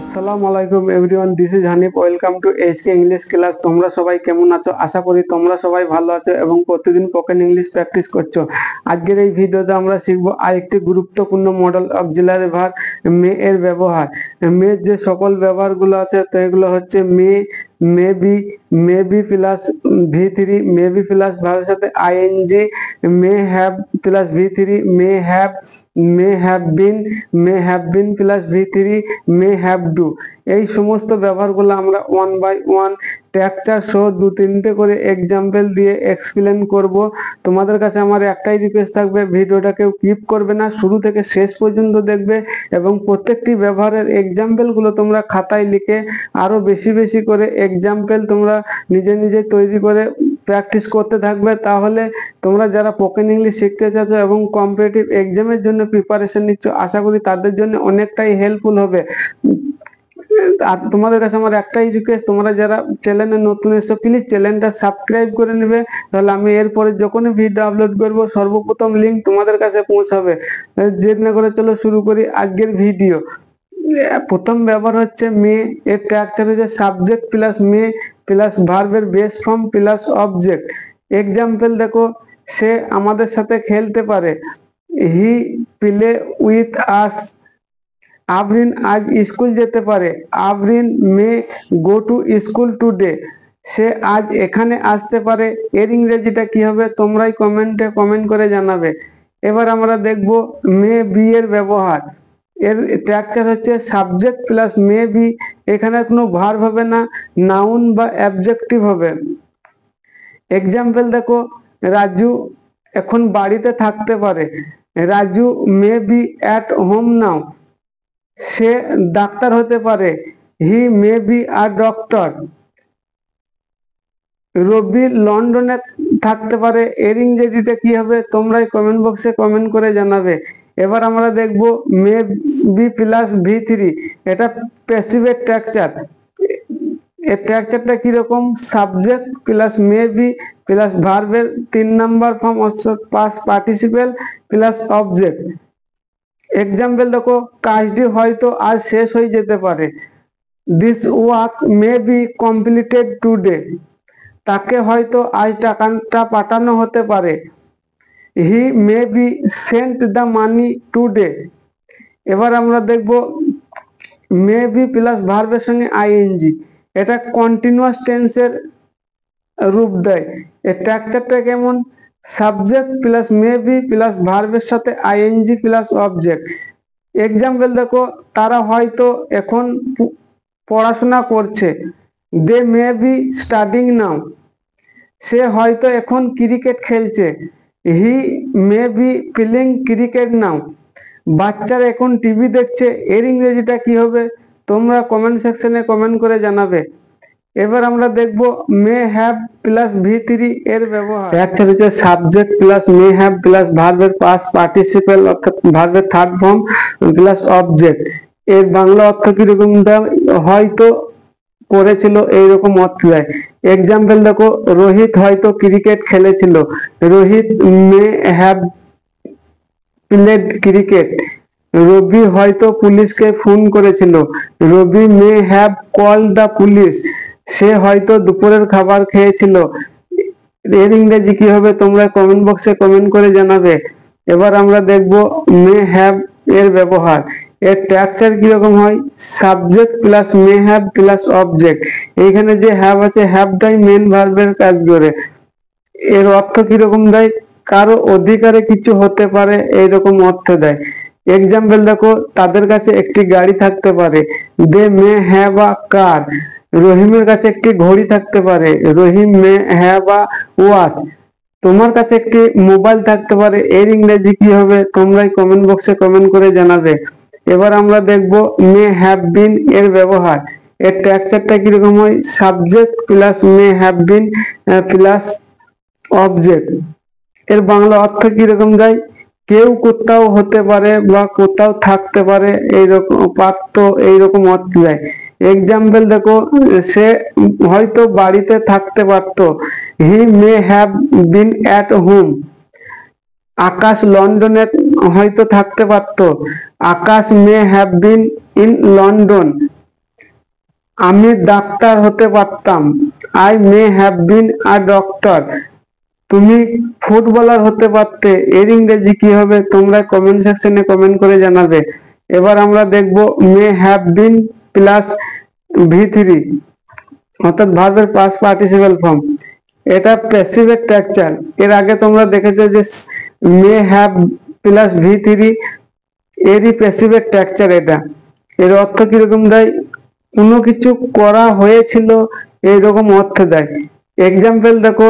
আসসালামু আলাইকুম everyone, this is Hanif. Welcome to HK English class. তোমরা সবাই কেমন আছো? আশা করি তোমরা সবাই ভালো আছো এবং প্রতিদিন স্পোকেন ইংলিশ প্র্যাকটিস করছো। আজকের এই ভিডিওতে আমরা শিখবো আরেকটি গুরুত্বপূর্ণ মডেল অক্সিলারি ভার্ব মে এর ব্যবহার। মে যে সকল ব্যবহারগুলো আছে তো এগুলো হচ্ছে may, maybe plus V3, maybe plus ভার্বের সাথে ING, may have plus V3, may have been plus V3, may have do. এই সমস্ত ব্যবহারগুলো আমরা ওয়ান বাই ওয়ান স্ট্রাকচার সহ দু তিনটে করে এক্সাম্পল দিয়ে এক্সপ্লেন করব। তোমাদের কাছে আমার একটাই রিকোয়েস্ট থাকবে, ভিডিওটা কেউ স্কিপ করবে না, শুরু থেকে শেষ পর্যন্ত দেখবে এবং প্রত্যেকটি ব্যবহারের এক্সাম্পলগুলো তোমরা খাতায় লিখে আরো বেশি বেশি করে এক্সাম্পল তোমরা নিজে নিজে তৈরি করে প্র্যাকটিস করতে থাকবে। তাহলে তোমরা যারা স্পোকেন ইংলিশ শিখতে চাচ্ছ এবং কম্পিটিটিভ এক্সামের জন্য প্রিপারেশন নিচ্ছ, আশা করি তাদের জন্য অনেকটাই হেল্পফুল হবে। আর তোমাদের কাছে আমার একটাই রিকোয়েস্ট, তোমরা যারা চ্যানেলে নতুন এসো প্লিজ চ্যানেলটা সাবস্ক্রাইব করে নেবে, তাহলে আমি এরপরে যখনই ভিডিও আপলোড করব সর্বপ্রথম লিঙ্ক তোমাদের কাছে পৌঁছাবে। দেরি না করে চলো শুরু করি আজকের ভিডিও। প্রথম ব্যবহার হচ্ছে মে। এর স্ট্রাকচার হচ্ছে সাবজেক্ট প্লাস মে প্লাস ভার্বের base form plus object. Example দেখো, সে আমাদের সাথে খেলতে পারে, হি প্লে উইথ আস। আফরিন আজ স্কুল যেতে পারে, আফরিন মে গো টু স্কুল টুডে। সে আজ এখানে আসতে পারে। এর ইংরেজিটা কি হবে তোমরাই কমেন্টে কমেন্ট করে জানাবে। এবার আমরা দেখব মে বি এর ব্যবহার। এর স্ট্রাকচার হচ্ছে সাবজেক্ট প্লাস মে বি। এখানে কোনো ভার্ব হবে না, নাউন বা অ্যাবজেক্টিভ হবে। এক্সাম্পল দেখো, রাজু এখন বাড়িতে থাকতে পারে, Raju may be at home now. Say doctor হতে পারে, he may be a doctor. রবি লন্ডনে থাকতে পারে। এর ইংরেজিটা কি হবে তোমরাই কমেন্ট বক্সে কমেন্ট করে জানাবে। এবার আমরা দেখব মে বি প্লাস V3। এটা প্যাসিভ স্ট্রাকচার। এর স্ট্রাকচারটা কিরকম, subject plus may be plus ভার্বের 3 নাম্বার ফর্ম অর্থাৎ past participle plus object. Example দেখো, কাজটি হয়তো আজ শেষ হয়ে যেতে পারে, this work may be completed today. তাকে হয়তো আজ টাকাটা পাঠানো হতে পারে, he may be sent the money today. এবার আমরা দেখব মে বি প্লাস ভার্বের সঙ্গে আইএনজি। এটা কন্টিনিউয়াস টেন্সের রূপ দেয়। এর স্ট্রাকচারটা কেমন, subject plus may be plus ভার্বের সাথে আইএনজি প্লাস অবজেক্ট। এক্সাম্পল দেখো, তারা হয়তো এখন পড়াশোনা করছে, দে মে বি স্টাডিং নাও। সে হয়তো এখন ক্রিকেট খেলছে, হি মে বি প্লেইং ক্রিকেট নাও। বাচ্চারা এখন টিভি দেখছে। এর ইংরেজিটা কি হবে তোমরা কমেন্ট সেকশনে কমেন্ট করে জানাবে। এবার আমরা দেখব মে হ্যাভ প্লাস V3 এর ব্যবহার। একটা হচ্ছে subject plus May have plus ভার্বের পাস্ট পার্টিসিপেল অর্থাৎ ভার্বের থার্ড ফর্ম প্লাস অবজেক্ট। এর বাংলা অর্থ কিরকম, হয়তো পড়েছিল, এইরকম অর্থ দেয়। এক্সাম্পল দেখো, রোহিত হয়তো ক্রিকেট খেলেছিল, Rohit may have played cricket. Ravi হয়তো পুলিশকে ফোন করেছিল, Ravi may have call the police. সে হয়তো দুপুরের খাবার খেয়েছিল। এর ইংরেজি কি হবে তোমরা কমেন্ট বক্সে কমেন্ট করে জানাবে। এবার আমরা দেখব মে হ্যাভ এর ব্যবহার। এর স্ট্রাকচার কিরকম হয়, subject plus May have plus object. এইখানে যে হ্যাভ আছে, হ্যাভটাই মেন ভার্বের কাজ করে। এর অর্থ কিরকম দেয়, কারো অধিকারে কিছু হতে পারে, এইরকম অর্থ দেয়। এক্সাম্পল দেখো, তাদের কাছে একটি গাড়ি থাকতে পারে, দে মে হ্যাভ আ কার। রহিমের কাছে একটি ঘড়ি থাকতে পারে, রহিম মে হ্যাভ আ ওয়াচ। তোমার কাছে একটি মোবাইল থাকতে পারে। এর ইংরেজি কি হবে তোমরাই কমেন্ট বক্সে কমেন্ট করে জানাবে। এবার আমরা দেখব মে হ্যাভ বিন এর ব্যবহার। এর স্ট্রাকচারটা কিরকম হয়, subject plus May have been plus object. এর বাংলা অর্থ কিরকম যায়, কেউ কোথাও হতে পারে বা কোথাও থাকতে পারে, এইরকম পারত, এইরকম অর্থ দেয়। এক্সাম্পল দেখো, সে হয়তো বাড়িতে থাকতে পারত, he may have been at home. Akash লন্ডনে হয়তো থাকতে পারত, Akash may have been in London. আমি ডাক্তার হতে পারতাম, I may have been a doctor. তুমি ফুটবলার হতে পারতে, এর ইংরেজি কি হবে তোমরা কমেন্ট সেকশনে কমেন্ট করে জানাবে। এবার আমরা দেখব মে হ্যাভ বিন প্লাস V3, অর্থাৎ ভার্বের পাস্ট পার্টিসিপেল ফর্ম। এটা প্যাসিভ স্ট্রাকচার। এর আগে তোমরা দেখেছো যে মে হ্যাভ প্লাস V3 এরই প্যাসিভ স্ট্রাকচার। এটা এর অর্থ কিরকম দেয়, কোনো কিছু করা হয়েছিল এইরকম অর্থ দেয়। এক্সাম্পল দেখো,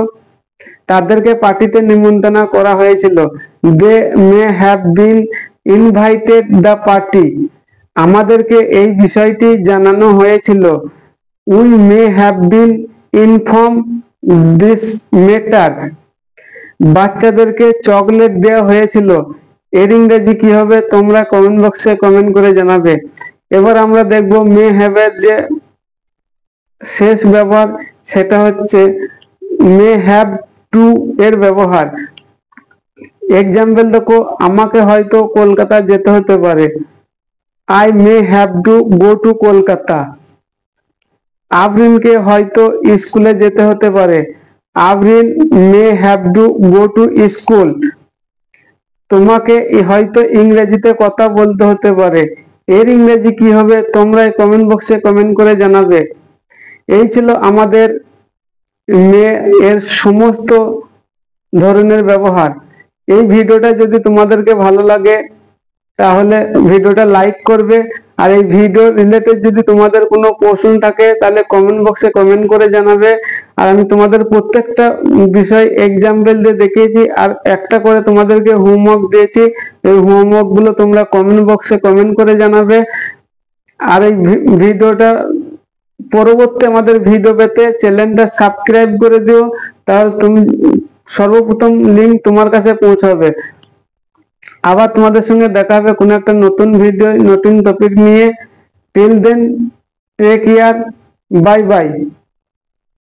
তাদেরকে পার্টিতে নিমন্ত্রণ করা হয়েছিল, they may have been invited the party. আমাদেরকে এই বিষয়টি জানানো হয়েছিল, we may have been inform this matter. বাচ্চাদেরকে চকলেট দেওয়া হয়েছিল, এর ইংরেজি কি হবে তোমরা কমেন্ট বক্সে কমেন্ট করে জানাবে। এবার আমরা দেখব মে হ্যাভ এর যে শেষ ব্যবহার, সেটা হচ্ছে মে হ্যাভ টু এর ব্যবহার। এক্সাম্পল দেখো, আমাকে হয়তো কলকাতা যেতে হতে পারে, I may have to go to Kolkata. আফরিনকে হয়তো স্কুলে যেতে হতে পারে, Afrin may have to go to school. তোমাকে হয়তো ইংরেজিতে কথা বলতে হতে পারে, এর ইংরেজি কি হবে তোমরা কমেন্ট বক্সে কমেন্ট করে জানাবে। এই ছিল আমাদের মে এর সমস্ত ধরনের ব্যবহার। এই ভিডিওটা যদি তোমাদেরকে ভালো লাগে তাহলে ভিডিওটা লাইক করবে, আর এই ভিডিও রিলেটেড যদি তোমাদের কোনো প্রশ্ন থাকে তাহলে কমেন্ট বক্সে কমেন্ট করে জানাবে। আর আমি তোমাদের প্রত্যেকটা বিষয় এক্সাম্পল দিয়ে দেখিয়েছি, আর একটা করে তোমাদেরকে হোমওয়ার্ক দিয়েছি। এই হোমওয়ার্ক গুলো তোমরা কমেন্ট বক্সে কমেন্ট করে জানাবে। আর এই ভিডিওটা পরবর্তী আমাদের ভিডিও পেতে চ্যানেলটা সাবস্ক্রাইব করে দিও, তাহলে তুমি সর্বপ্রথম লিংক তোমার কাছে পৌঁছাবে। আবার তোমাদের সঙ্গে দেখা হবে কোনো একটা নতুন ভিডিও, নতুন টপিক নিয়ে। Till then, take care, bye by.